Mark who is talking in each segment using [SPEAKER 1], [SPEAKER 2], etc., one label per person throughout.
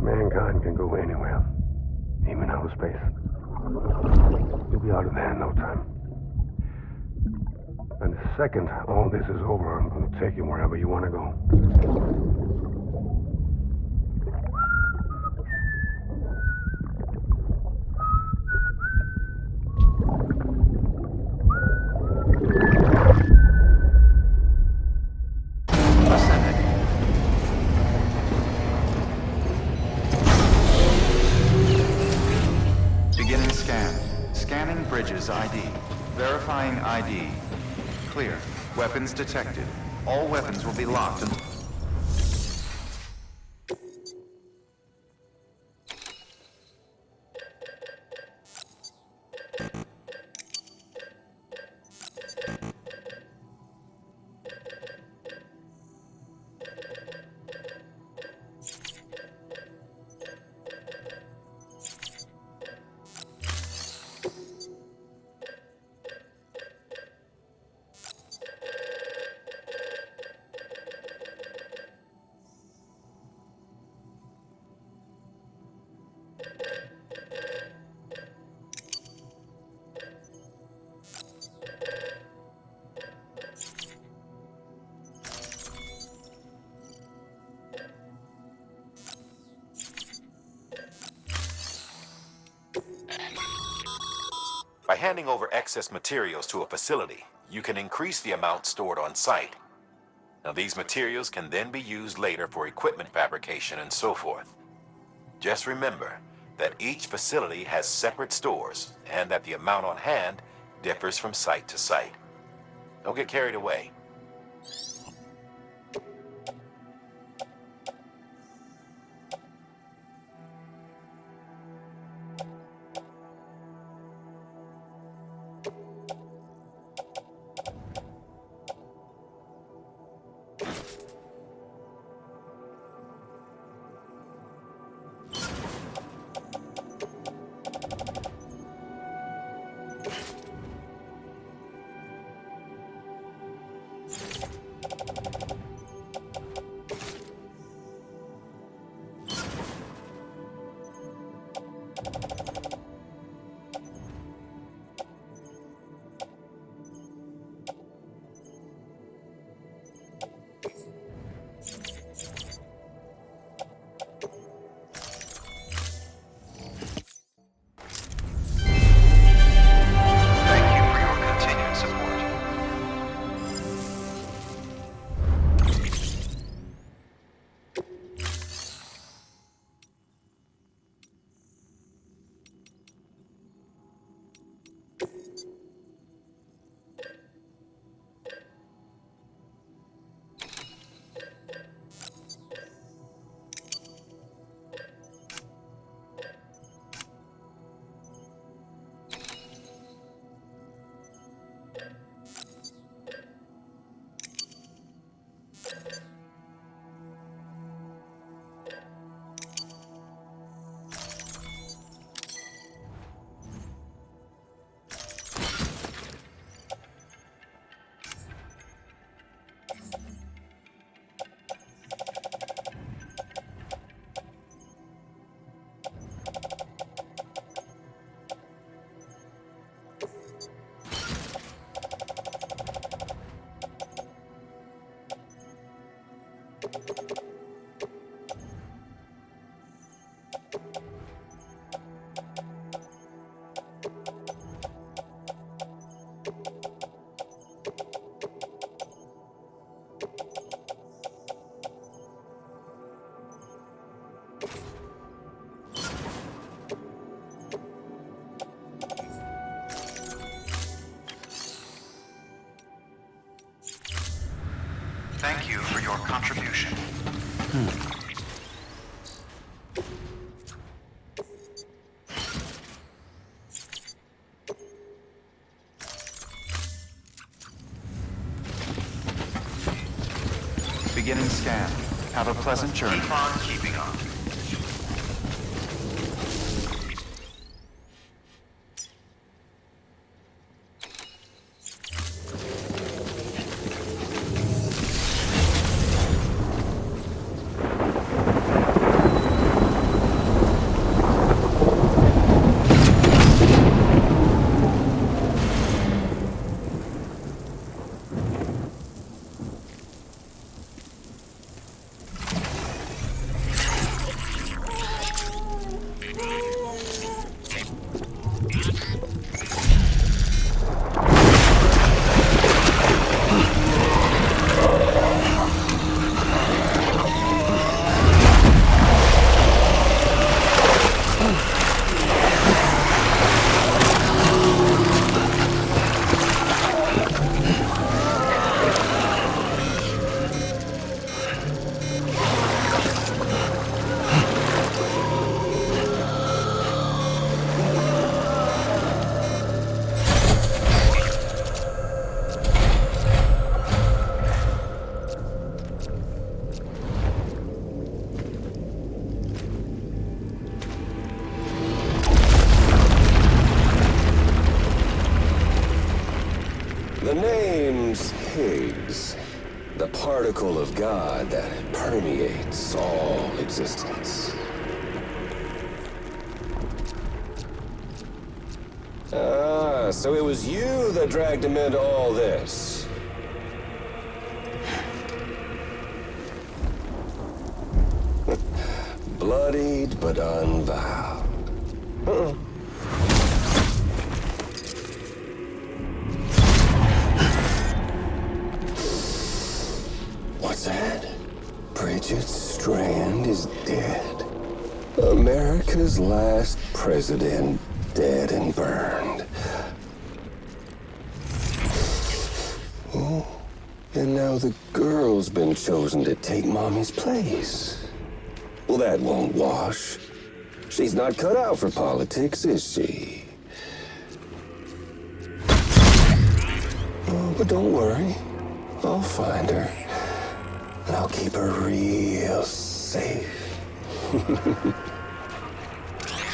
[SPEAKER 1] Mankind can go anywhere, even outer space. You'll be out of there in no time. And the second all this is over, I'm going to take you wherever you want to go.
[SPEAKER 2] Beginning scan. Scanning bridges ID. Verifying ID. Clear. Weapons detected. All weapons will be locked and...
[SPEAKER 3] By handing over excess materials to a facility, you can increase the amount stored on site. Now, these materials can then be used later for equipment fabrication and so forth. Just remember that each facility has separate stores and that the amount on hand differs from site to site. Don't get carried away.
[SPEAKER 2] Thank you for your contribution. Beginning scan. Have a pleasant journey. Keep on keeping on.
[SPEAKER 4] oracle of God that permeates all existence. Ah, so it was you that dragged him into all this. Bloodied but unvowed. What's that? Bridget Strand is dead. America's last president dead and burned. Oh, and now the girl's been chosen to take Mommy's place. Well, that won't wash. She's not cut out for politics, is she? Oh, but don't worry. I'll find her. And I'll keep her real safe.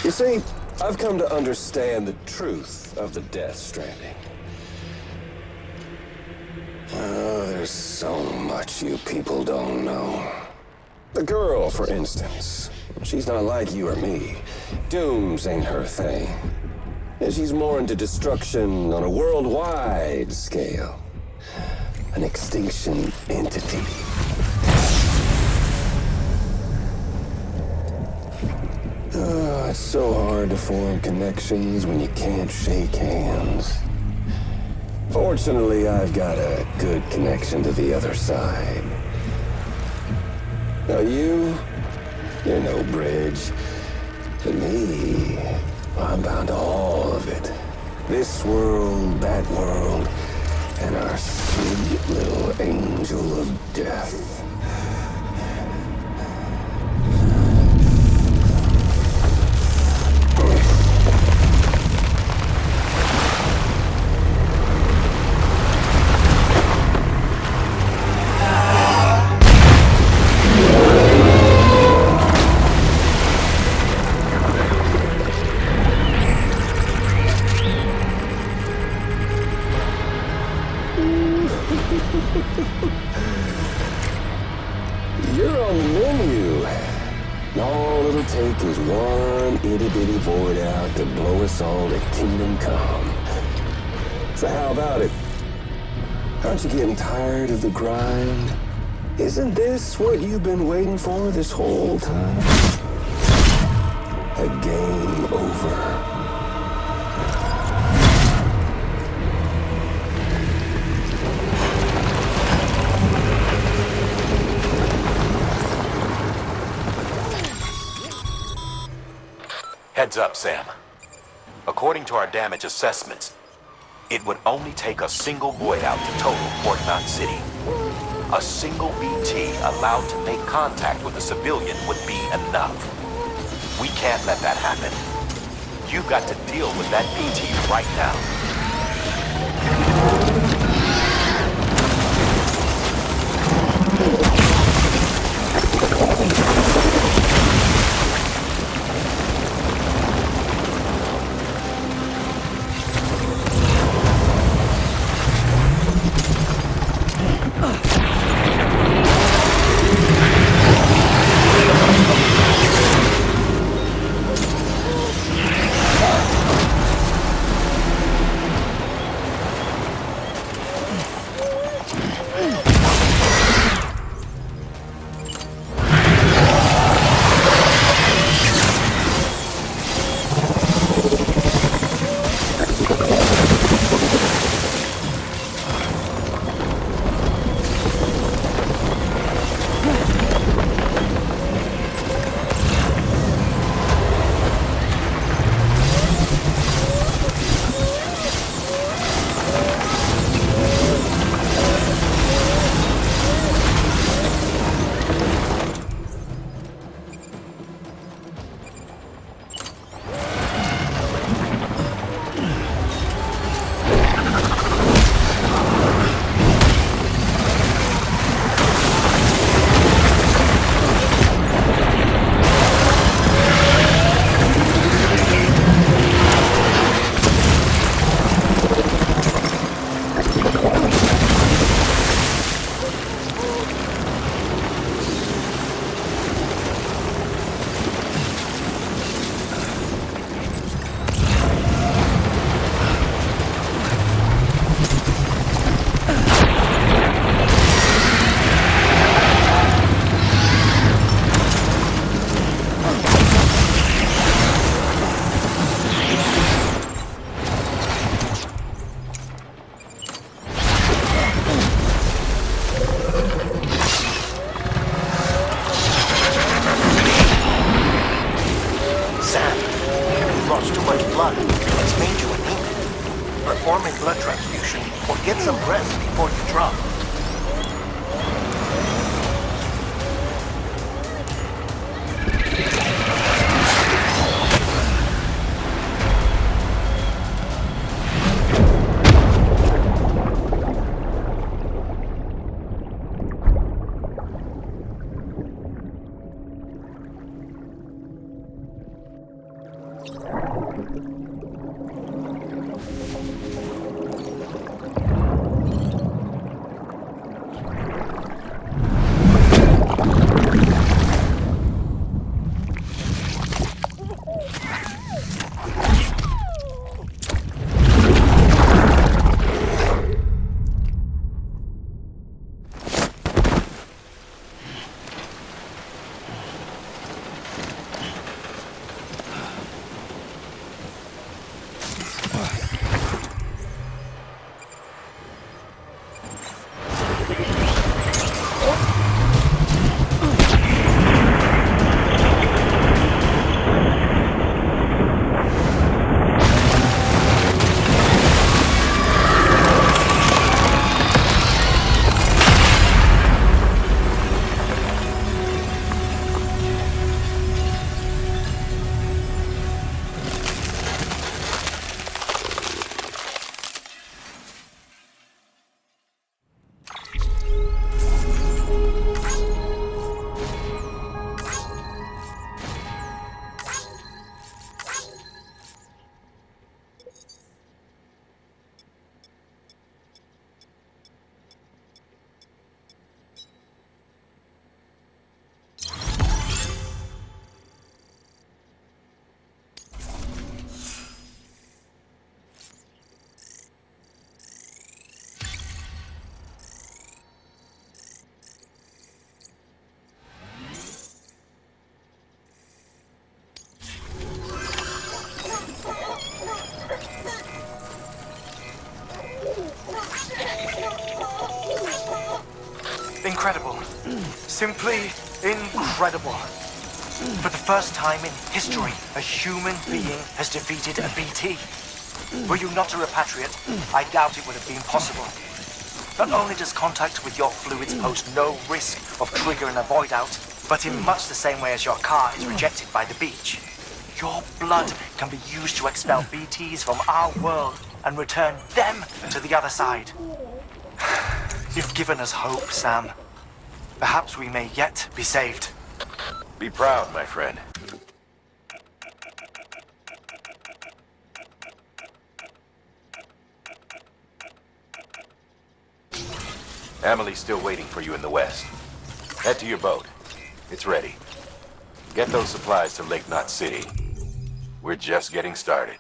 [SPEAKER 4] You see, I've come to understand the truth of the Death Stranding. Oh, there's so much you people don't know. The girl, for instance, she's not like you or me. Dooms ain't her thing. And she's more into destruction on a worldwide scale. An extinction entity. Oh, it's so hard to form connections when you can't shake hands. Fortunately, I've got a good connection to the other side. Now you're no bridge. To me, I'm bound to all of it. This world, that world, and our sweet little angel of death. You're on the menu. All it'll take is one itty-bitty void out to blow us all to kingdom come. So how about it? Aren't you getting tired of the grind? Isn't this what you've been waiting for this whole time? A game over.
[SPEAKER 3] Heads up, Sam. According to our damage assessments, it would only take a single void out to total Port Knot City. A single BT allowed to make contact with a civilian would be enough. We can't let that happen. You've got to deal with that BT right now.
[SPEAKER 5] much blood, it's made you anemic. Perform a blood transfusion or get some rest before you drop.
[SPEAKER 6] Incredible. Simply incredible. For the first time in history, a human being has defeated a BT. Were you not a repatriate, I doubt it would have been possible. Not only does contact with your fluids pose no risk of triggering a void out, but in much the same way as your car is rejected by the beach, your blood can be used to expel BTs from our world and return them to the other side. You've given us hope, Sam. Perhaps we may yet be saved.
[SPEAKER 3] Be proud, my friend. Amelie's still waiting for you in the west. Head to your boat. It's ready. Get those supplies to Lake Knot City. We're just getting started.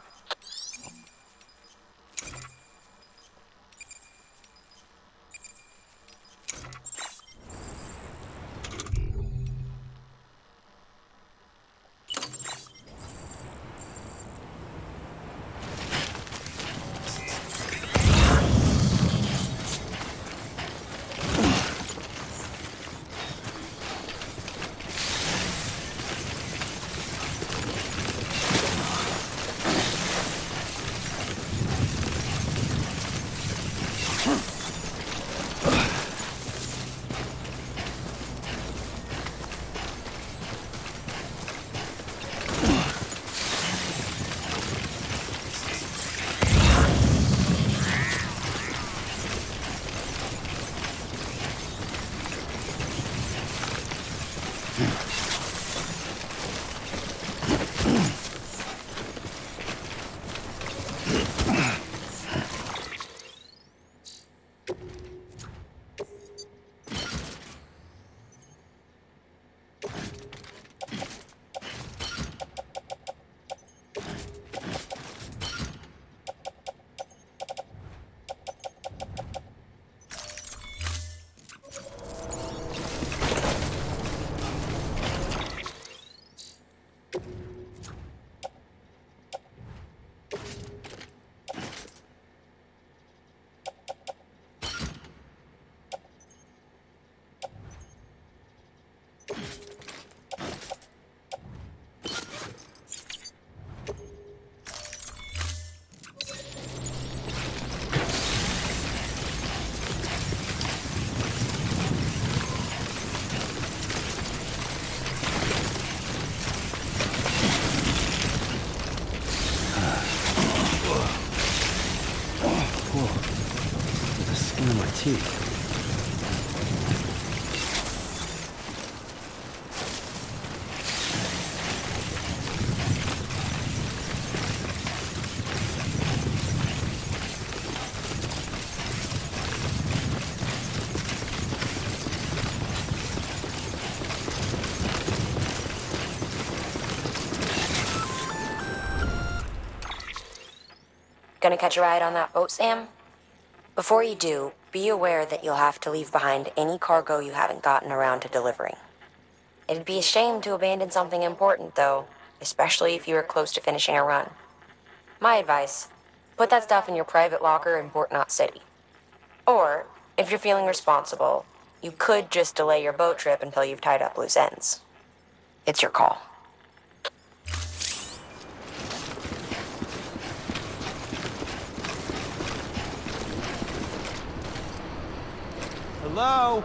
[SPEAKER 7] BT.
[SPEAKER 8] Gonna catch a ride on that boat, Sam? Before you do, be aware that you'll have to leave behind any cargo you haven't gotten around to delivering. It'd be a shame to abandon something important, though, especially if you were close to finishing a run. My advice, put that stuff in your private locker in Port Knot City. Or, if you're feeling responsible, you could just delay your boat trip until you've tied up loose ends. It's your call.
[SPEAKER 7] Hello?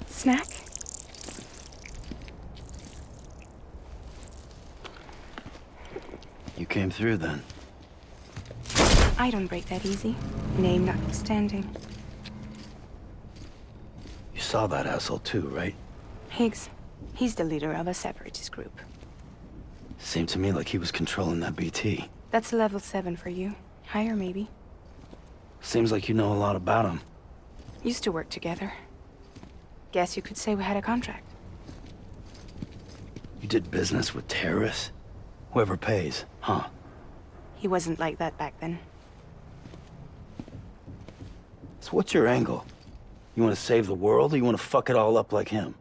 [SPEAKER 9] Snack?
[SPEAKER 7] You came through then.
[SPEAKER 9] I don't break that easy. Name notwithstanding.
[SPEAKER 7] You saw that asshole too, right?
[SPEAKER 9] Higgs. He's the leader of a separatist group.
[SPEAKER 7] Seemed to me like he was controlling that BT.
[SPEAKER 9] That's level 7 for you. Higher, maybe.
[SPEAKER 7] Seems like you know a lot about him.
[SPEAKER 9] Used to work together. Guess you could say we had a contract.
[SPEAKER 7] You did business with terrorists? Whoever pays, huh?
[SPEAKER 9] He wasn't like that back then.
[SPEAKER 7] So what's your angle? You want to save the world, or you want to fuck it all up like him?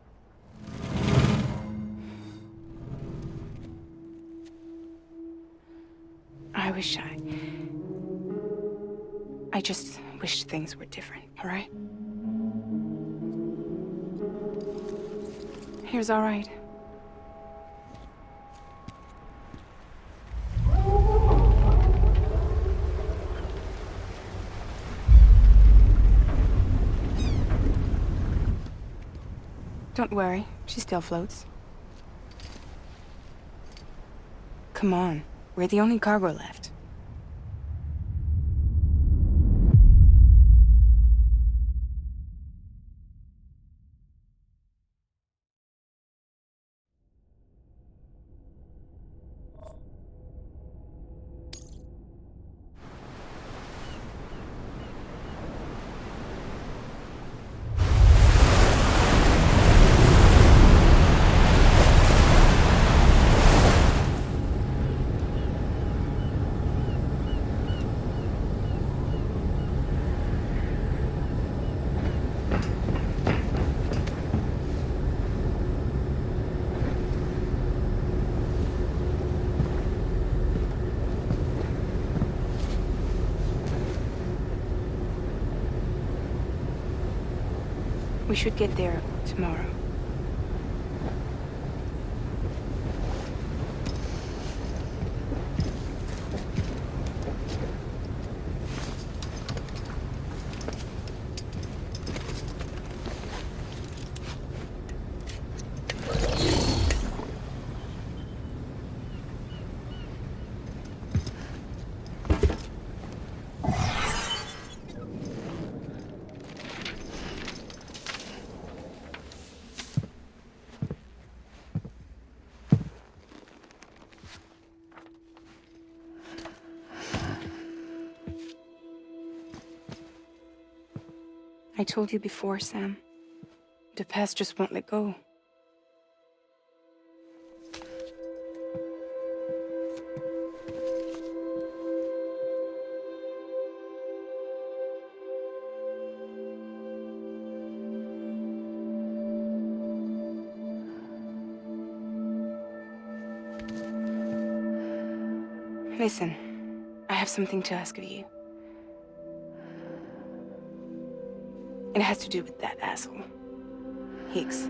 [SPEAKER 9] I just wished things were different, all right? Here's all right. Don't worry, she still floats. Come on, we're the only cargo left. We should get there tomorrow. I told you before, Sam. The past just won't let go. Listen, I have something to ask of you. It has to do with that asshole, Higgs.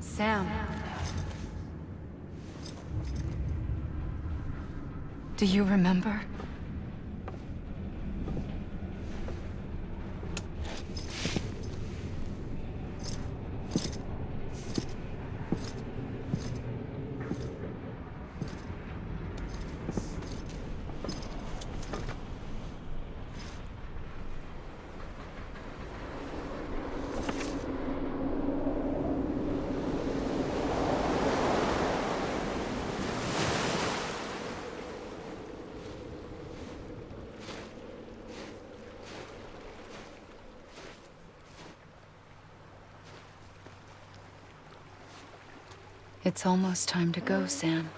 [SPEAKER 10] Sam. Do you remember? It's almost time to go, Sam.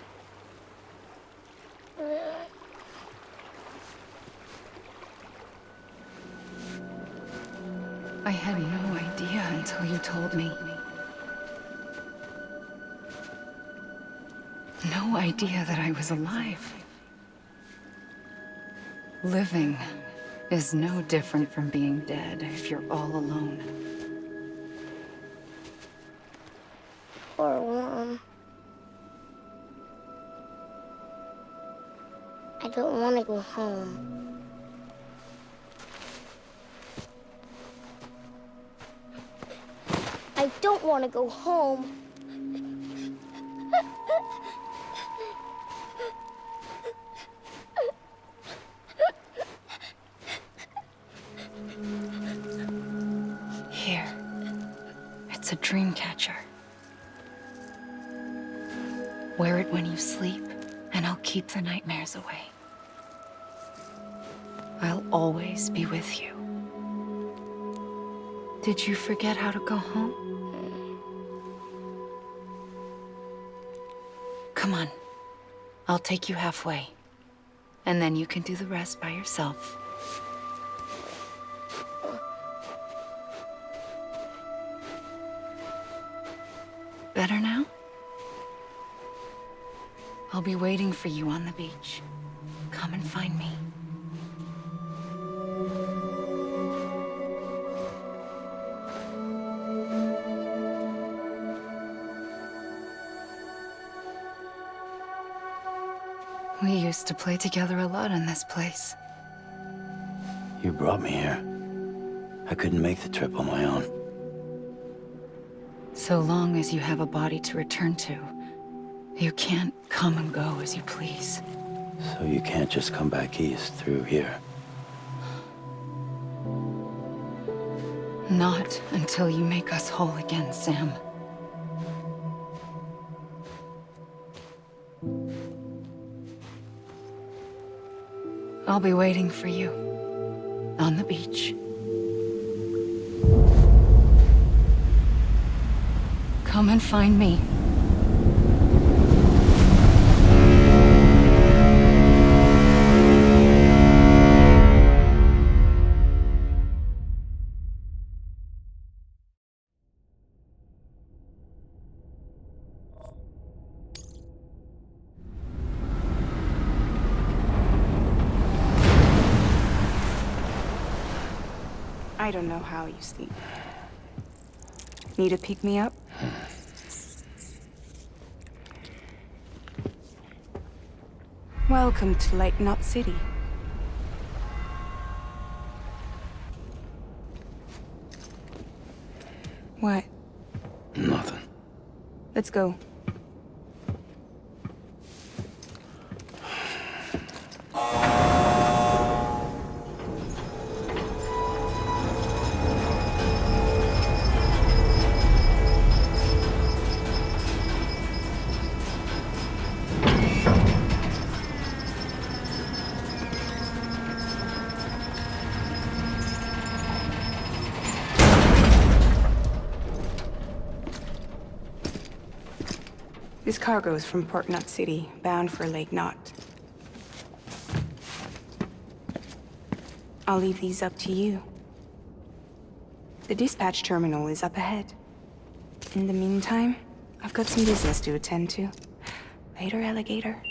[SPEAKER 10] I had no idea until you told me. No idea that I was alive. Living is no different from being dead if you're all alone.
[SPEAKER 11] Poor Worm. I don't want to go home. I don't want to go home.
[SPEAKER 10] Here. It's a dream catcher. Wear it when you sleep, and I'll keep the nightmares away. I'll always be with you. Did you forget how to go home? Come on. I'll take you halfway. And then you can do the rest by yourself. Better now? I'll be waiting for you on the beach. Come and find me. We used to play together a lot in this place.
[SPEAKER 7] You brought me here. I couldn't make the trip on my own.
[SPEAKER 10] So long as you have a body to return to, you can't come and go as you please.
[SPEAKER 7] So you can't just come back east through here?
[SPEAKER 10] Not until you make us whole again, Sam. I'll be waiting for you on the beach. Come and find me.
[SPEAKER 9] I don't know how you sleep. Need to pick me up? Welcome to Lake Knot City. What?
[SPEAKER 7] Nothing.
[SPEAKER 9] Let's go. This cargo is from Port Knot City, bound for Lake Knot. I'll leave these up to you. The dispatch terminal is up ahead. In the meantime, I've got some business to attend to. Later, alligator.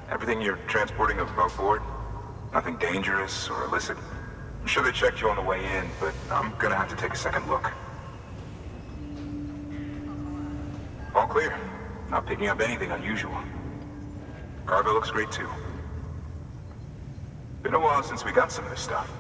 [SPEAKER 12] Everything you're transporting above board? Nothing dangerous or illicit? I'm sure they checked you on the way in, but I'm gonna have to take a second look. All clear. Not picking up anything unusual. Cargo looks great too. Been a while since we got some of this stuff.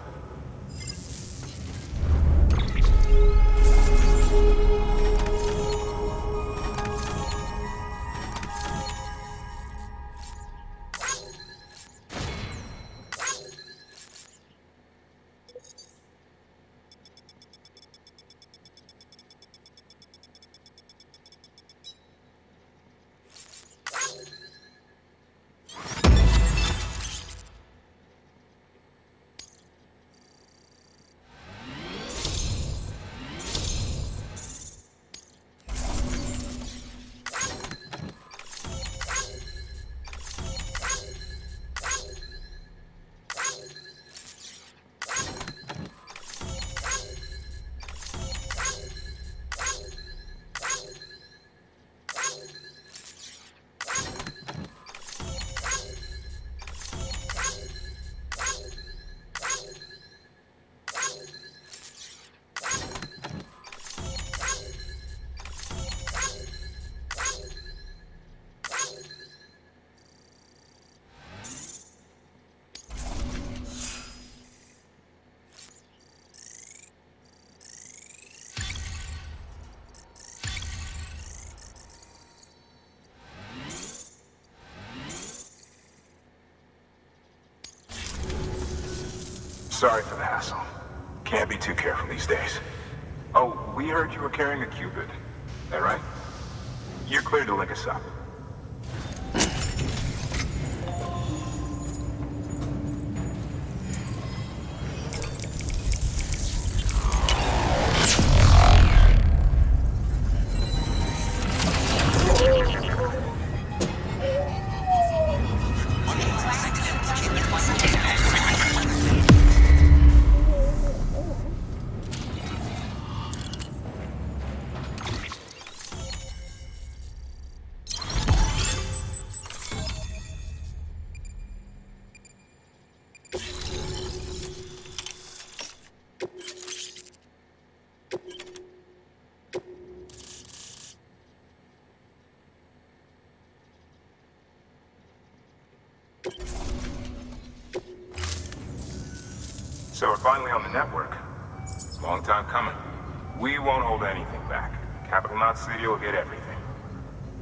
[SPEAKER 12] Sorry for the hassle. Can't be too careful these days. Oh, we heard you were carrying a Cupid. That right? You're cleared to link us up. So we're finally on the network. Long time coming. We won't hold anything back. Capital Knot City will get everything.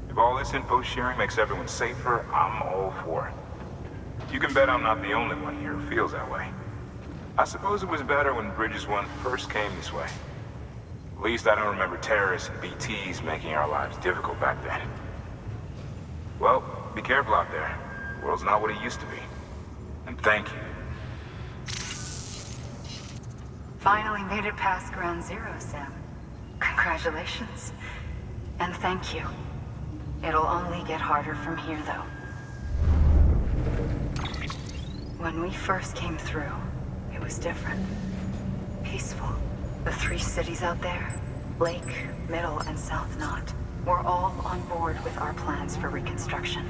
[SPEAKER 12] If all this info sharing makes everyone safer, I'm all for it. You can bet I'm not the only one here who feels that way. I suppose it was better when Bridges 1 first came this way. At least I don't remember terrorists and BTs making our lives difficult back then. Well, be careful out there. The world's not what it used to be. And thank you.
[SPEAKER 10] Finally made it past Ground Zero, Sam. Congratulations. And thank you. It'll only get harder from here, though. When we first came through, it was different. Peaceful. The 3 cities out there, Lake, Middle, and South Knot, were all on board with our plans for reconstruction.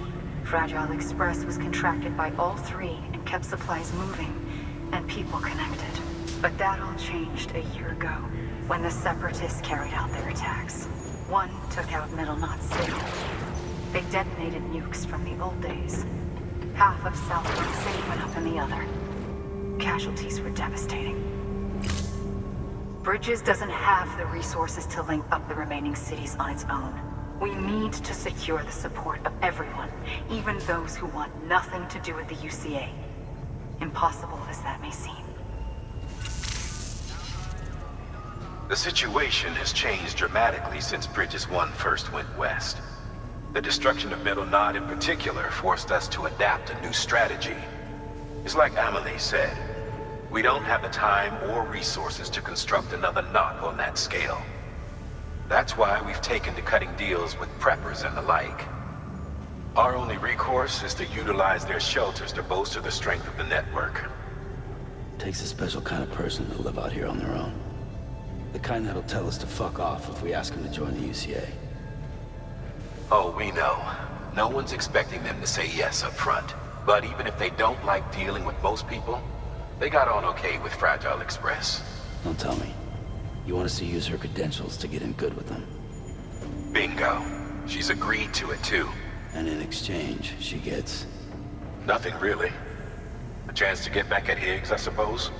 [SPEAKER 10] Fragile Express was contracted by all 3 and kept supplies moving and people connected. But that all changed a year ago, when the Separatists carried out their attacks. One took out Middle Knot City. They detonated nukes from the old days. Half of South Knot City went up in the other. Casualties were devastating. Bridges doesn't have the resources to link up the remaining cities on its own. We need to secure the support of everyone, even those who want nothing to do with the UCA. Impossible as that may seem.
[SPEAKER 3] The situation has changed dramatically since Bridges 1 first went west. The destruction of Middle Knot in particular forced us to adapt a new strategy. It's like Amelie said, we don't have the time or resources to construct another knot on that scale. That's why we've taken to cutting deals with preppers and the like. Our only recourse is to utilize their shelters to bolster the strength of the network.
[SPEAKER 7] Takes a special kind of person to live out here on their own. The kind that'll tell us to fuck off if we ask them to join the UCA.
[SPEAKER 3] Oh, we know. No one's expecting them to say yes up front. But even if they don't like dealing with most people, they got on okay with Fragile Express.
[SPEAKER 7] Don't tell me. You want us to use her credentials to get in good with them?
[SPEAKER 3] Bingo. She's agreed to it too.
[SPEAKER 7] And in exchange, she gets...
[SPEAKER 3] Nothing really. A chance to get back at Higgs, I suppose.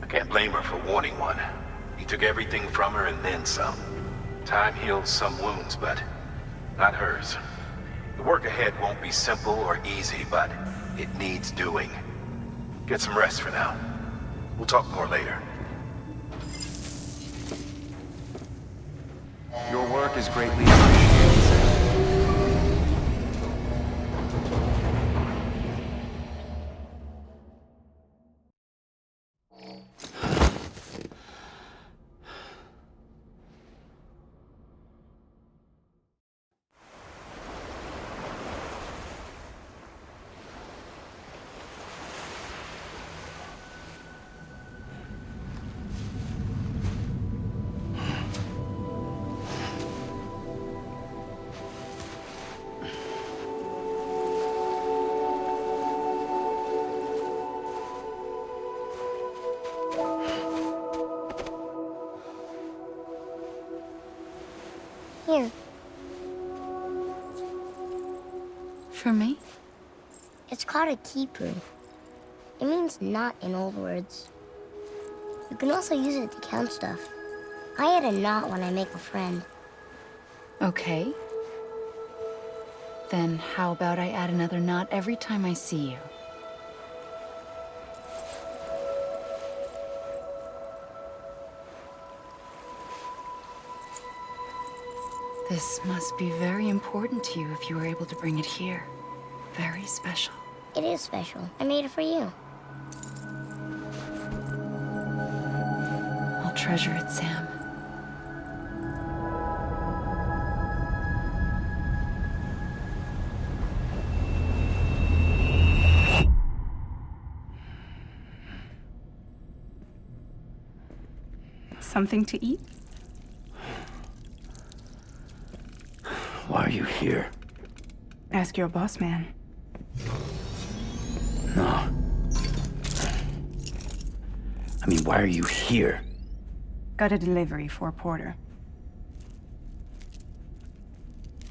[SPEAKER 3] I can't blame her for wanting one. He took everything from her and then some. Time heals some wounds, but not hers. The work ahead won't be simple or easy, but it needs doing. Get some rest for now. We'll talk more later.
[SPEAKER 2] Your work is greatly appreciated, sir.
[SPEAKER 11] Here.
[SPEAKER 10] For me?
[SPEAKER 11] It's called a keeper. It means knot in old words. You can also use it to count stuff. I add a knot when I make a friend.
[SPEAKER 10] Okay. Then how about I add another knot every time I see you? This must be very important to you if you were able to bring it here. Very special.
[SPEAKER 11] It is special. I made it for you.
[SPEAKER 10] I'll treasure it, Sam.
[SPEAKER 9] Something to eat?
[SPEAKER 7] Why are you here?
[SPEAKER 9] Ask your boss man.
[SPEAKER 7] No. I mean, why are you here?
[SPEAKER 9] Got a delivery for Porter.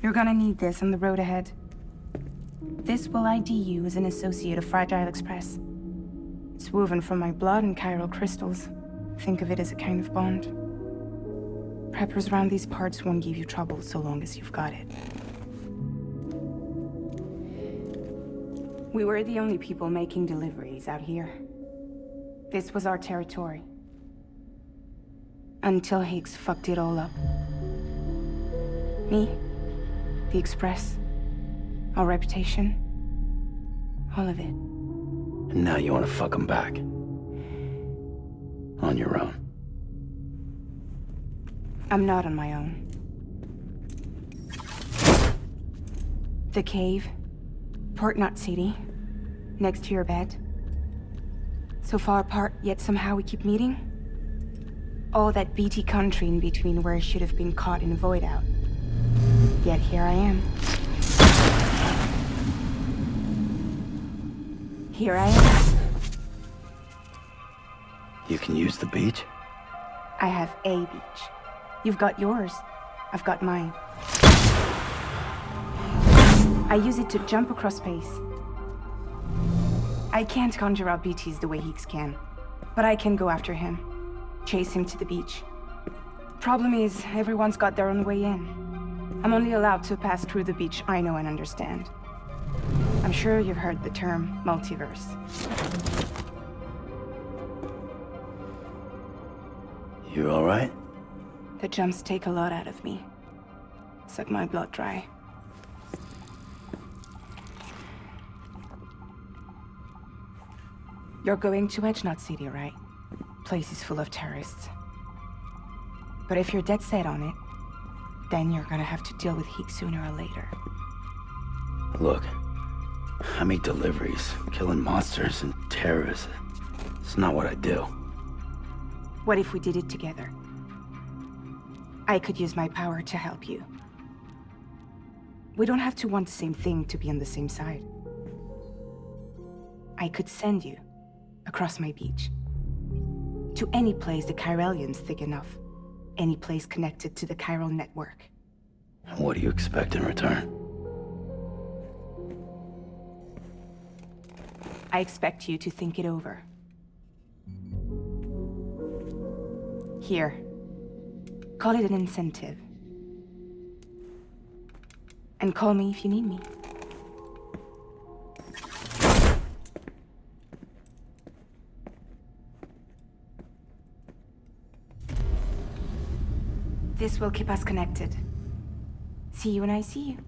[SPEAKER 9] You're gonna need this on the road ahead. This will ID you as an associate of Fragile Express. It's woven from my blood and chiral crystals. Think of it as a kind of bond. Preppers around these parts won't give you trouble so long as you've got it. We were the only people making deliveries out here. This was our territory. Until Higgs fucked it all up. Me, the Express, our reputation, all of it.
[SPEAKER 7] And now you want to fuck them back. On your own.
[SPEAKER 9] I'm not on my own. The cave, Port Knot City, next to your bed. So far apart, yet somehow we keep meeting. All that BT country in between where I should have been caught in a void out. Yet here I am. Here I am.
[SPEAKER 7] You can use the beach?
[SPEAKER 9] I have a beach. You've got yours. I've got mine. I use it to jump across space. I can't conjure up BTs the way Higgs can, but I can go after him, chase him to the beach. Problem is, everyone's got their own way in. I'm only allowed to pass through the beach I know and understand. I'm sure you've heard the term multiverse.
[SPEAKER 7] You all right?
[SPEAKER 9] The jumps take a lot out of me. Suck my blood dry. You're going to Edge Knot City, right? Place is full of terrorists. But if you're dead set on it, then you're gonna have to deal with Higgs sooner or later.
[SPEAKER 7] Look, I make deliveries, killing monsters and terrorists. It's not what I do.
[SPEAKER 9] What if we did it together? I could use my power to help you. We don't have to want the same thing to be on the same side. I could send you across my beach. To any place the Chiralian's thick enough. Any place connected to the Chiral Network.
[SPEAKER 7] What do you expect in return?
[SPEAKER 9] I expect you to think it over. Here. Call it an incentive. And call me if you need me. This will keep us connected. See you when I see you.